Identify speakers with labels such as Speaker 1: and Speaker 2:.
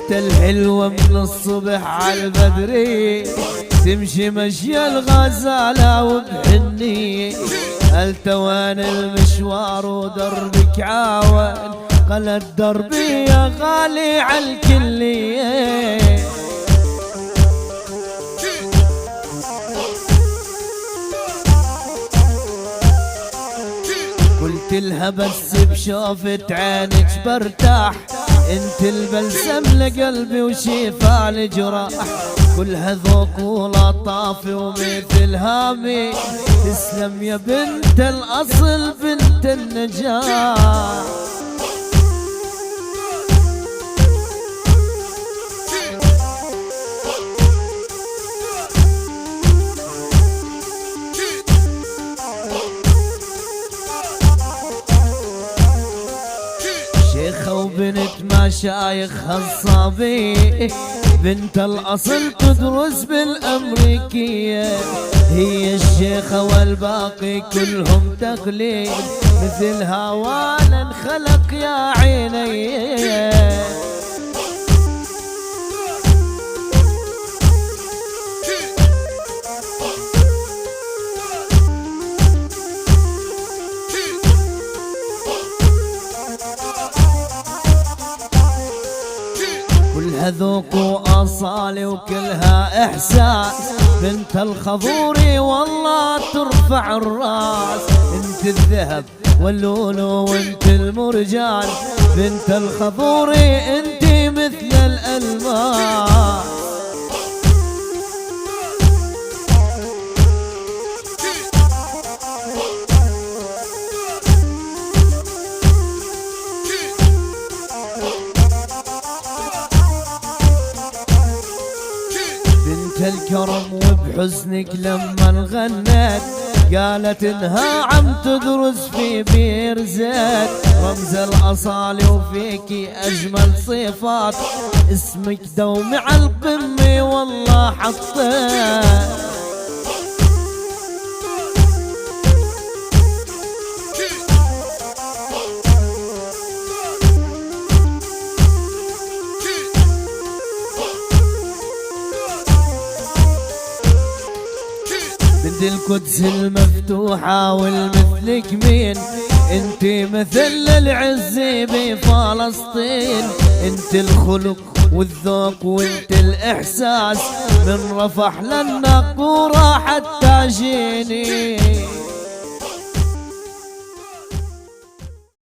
Speaker 1: انت الحلوة من الصبح عالبدري، تمشي مشي الغزالة وبحنية، التوان المشوار ودربك عاون، قلت دربي يا غالي عالكلية. قلت لها بس بشوفة عينك برتاح، انت البلسم لقلبي وشفاء الجراح، كلها ذوق ولطافة ومثل هامي، تسلم يا بنت الأصل بنت النجاح. شيخة وبنت مشايخ الصبي، بنت الأصل تدرس بالأمريكية، هي الشيخة والباقي كلهم تقليد، مثل هوانا انخلق يا عيني. كلها ذوق وأصالة وكلها إحساس، بنت الخضوري والله ترفع الراس، انت الذهب واللولو وانت المرجان، بنت الخضوري انت مثل الألماس. الكرم وبحزنك لما غنت، قالت انها عم تدرس في بير زيت، رمز الأصالة وفيكي أجمل صفات، اسمك دوم على القمة والله حطيت. بنت القدس المفتوحة والمثلك مين، انت مثل العز بفلسطين، انت الخلق والذوق وانت الإحساس، من رفح للنقورة حتى جيني.